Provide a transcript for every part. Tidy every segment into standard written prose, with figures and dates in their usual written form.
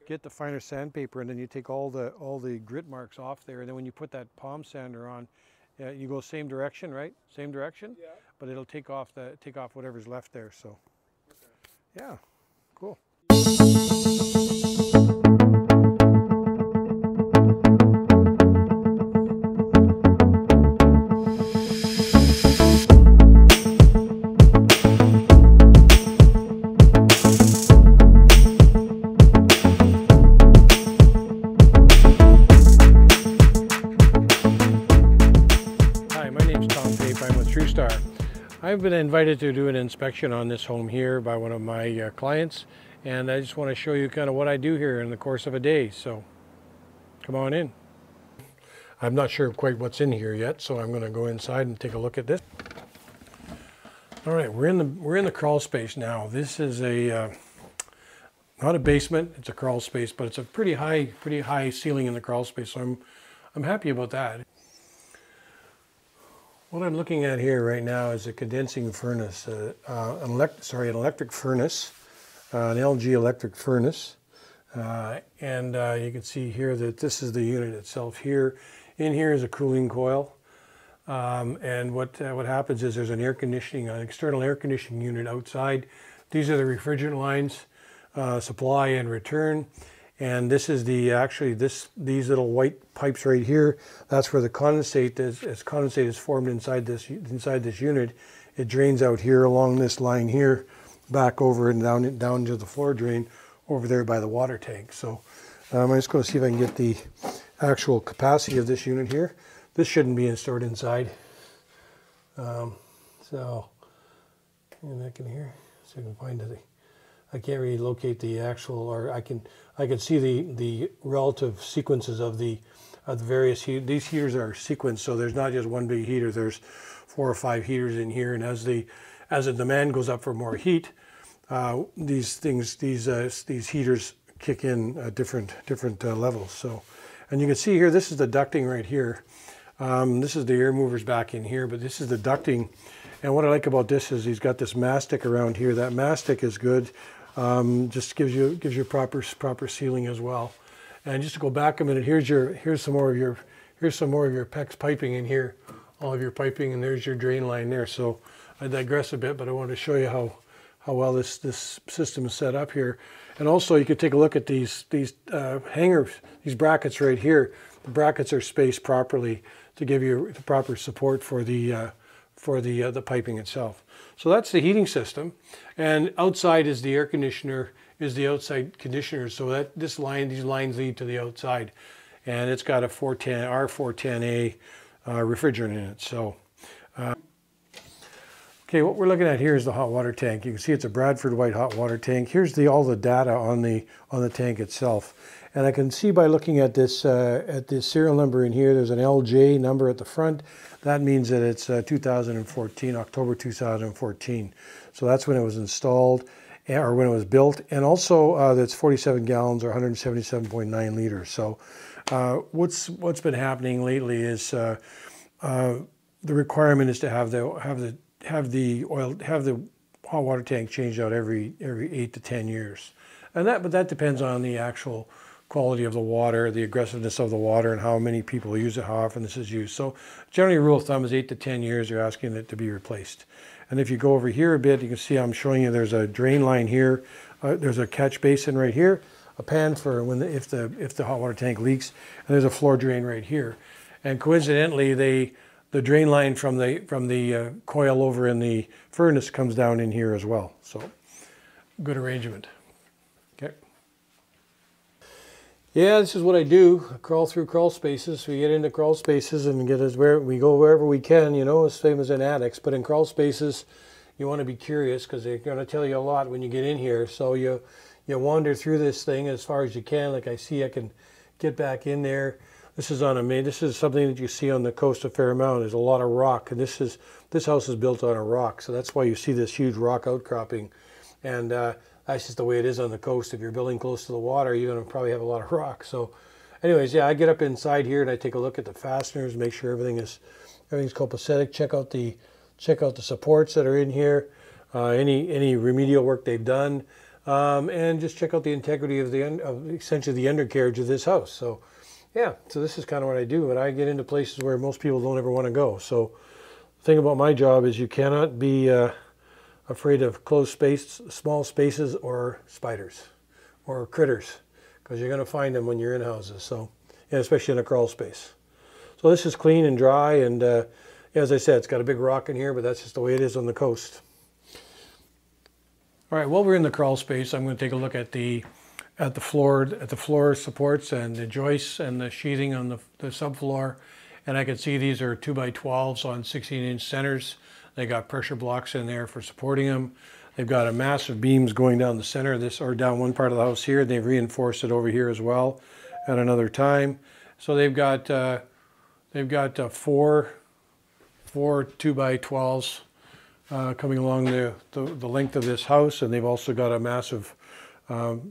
get the finer sandpaper, and then you take all the grit marks off there, and then when you put that palm sander on, you go same direction, right? Same direction, Yeah. but it'll take off whatever's left there. So, Okay. yeah, cool. Truestar. I've been invited to do an inspection on this home here by one of my clients, and I just want to show you kind of what I do here in the course of a day. So come on in. I'm not sure quite what's in here yet, so I'm going to go inside and take a look at this. All right, we're in the crawl space now. This is a not a basement, it's a crawl space, but it's a pretty high ceiling in the crawl space, so I'm happy about that. What I'm looking at here right now is a condensing furnace, an electric furnace, an LG electric furnace. And you can see here that this is the unit itself here. In here is a cooling coil. And what happens is there's an external air conditioning unit outside. These are the refrigerant lines, supply and return. And this is these little white pipes right here. That's where the condensate is. As condensate is formed inside this unit, it drains out here along this line here, back over and down to the floor drain over there by the water tank. So I'm just going to see if I can get the actual capacity of this unit here. This shouldn't be stored inside. So and I can hear, so I can find it. I can't really locate the actual, or I can see the relative sequences of the various heat. These heaters are sequenced, so there's not just one big heater. There's 4 or 5 heaters in here, and as the demand goes up for more heat, these heaters kick in at different levels. So, and you can see here, this is the ducting right here. This is the air movers back in here, but this is the ducting. And what I like about this is he's got this mastic around here. That mastic is good. Just gives you proper sealing as well. And just to go back a minute, here's some more of your PEX piping in here, all of your piping, and there's your drain line there. So I digress a bit, but I wanted to show you how well this system is set up here. And also you could take a look at these hangers, these brackets right here. The brackets are spaced properly to give you the proper support for the piping itself. So that's the heating system, and outside is the air conditioner, is the outside conditioner. So that these lines lead to the outside, and it's got a R410A refrigerant in it. So, okay, what we're looking at here is the hot water tank. You can see it's a Bradford White hot water tank. Here's all the data on the tank itself. And I can see by looking at this serial number in here, there's an LJ number at the front. That means that it's 2014, October 2014. So that's when it was installed, or when it was built. And also that's 47 gallons or 177.9 liters. So what's been happening lately is the requirement is to have the hot water tank changed out every 8 to 10 years. But that depends on the actual quality of the water, the aggressiveness of the water, and how many people use it, how often this is used. So generally, a rule of thumb is 8 to 10 years, you're asking it to be replaced. And if you go over here a bit, you can see I'm showing you there's a drain line here, there's a catch basin right here, a pan for if the hot water tank leaks, and there's a floor drain right here. And coincidentally, the drain line from the coil over in the furnace comes down in here as well. So good arrangement. Okay. Yeah, this is what I do. I crawl through crawl spaces. We get into crawl spaces and we go wherever we can, you know, same as in attics. But in crawl spaces, you want to be curious because they're going to tell you a lot when you get in here. So you wander through this thing as far as you can. Like I see, I can get back in there. This is something that you see on the coast of Fairmount. There's a lot of rock, and this house is built on a rock, so that's why you see this huge rock outcropping. And that's just the way it is on the coast. If you're building close to the water, you're going to probably have a lot of rock. So anyways, yeah, I get up inside here and I take a look at the fasteners, make sure everything's copacetic, check out the supports that are in here, any remedial work they've done. and just check out the integrity of essentially the undercarriage of this house. So yeah, so this is kind of what I do, and I get into places where most people don't ever want to go. So the thing about my job is you cannot be afraid of closed space, small spaces, or spiders or critters, because you're going to find them when you're in houses. So yeah, especially in a crawl space. So this is clean and dry, and as I said, it's got a big rock in here, but that's just the way it is on the coast. All right, while we're in the crawl space, I'm going to take a look at the floor supports and the joists and the sheathing on the subfloor. And I can see these are 2x12s on 16-inch centers. They got pressure blocks in there for supporting them. They've got a massive beams going down the center of this, or down one part of the house here. They've reinforced it over here as well at another time. So they've got four 2x12s coming along the length of this house, and they've also got a massive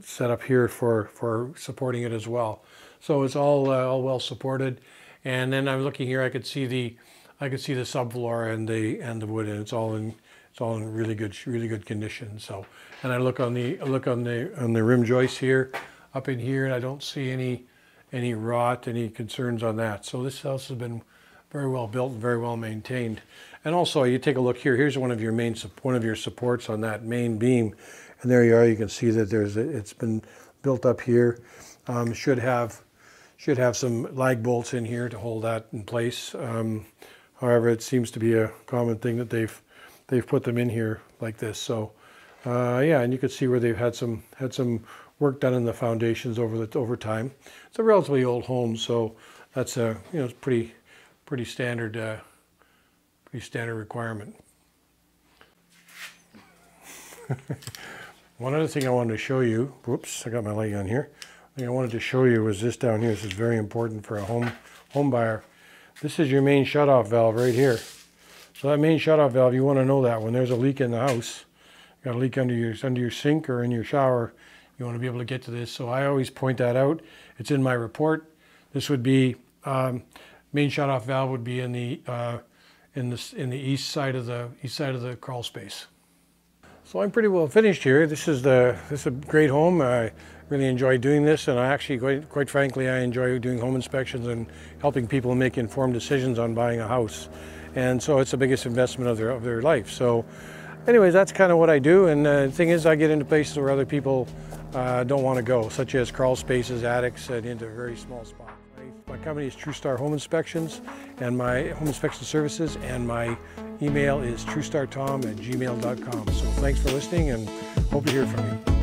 setup here for supporting it as well. So it's all well supported. And then I'm looking here, I could see the subfloor and the wood, and it's all in really good condition. So, and I look on the rim joist here, up in here, and I don't see any rot, any concerns on that. So this house has been very well built and very well maintained. And also, you take a look here. Here's one of your supports on that main beam, and there you are. You can see that it's been built up here. Should have some lag bolts in here to hold that in place. However, it seems to be a common thing that they've put them in here like this. So yeah, and you can see where they've had some work done in the foundations over time. It's a relatively old home, so that's it's pretty standard requirement. One other thing I wanted to show you, whoops, I got my light on here. The thing I wanted to show you was this down here. This is very important for a home buyer. This is your main shutoff valve right here. So that main shutoff valve, you want to know that when there's a leak in the house, you got a leak under your sink or in your shower, you want to be able to get to this. So I always point that out. It's in my report. This would be main shutoff valve would be in the east side of the crawl space. So I'm pretty well finished here. This is a great home. I really enjoy doing this, and I actually, quite frankly, I enjoy doing home inspections and helping people make informed decisions on buying a house. And so it's the biggest investment of their life. So anyways, that's kind of what I do. And the thing is, I get into places where other people don't want to go, such as crawl spaces, attics, and into very small spots. My company is Truestar Home Inspections, and my home inspection services, and my email is truestartom@gmail.com. So thanks for listening, and hope to hear from you.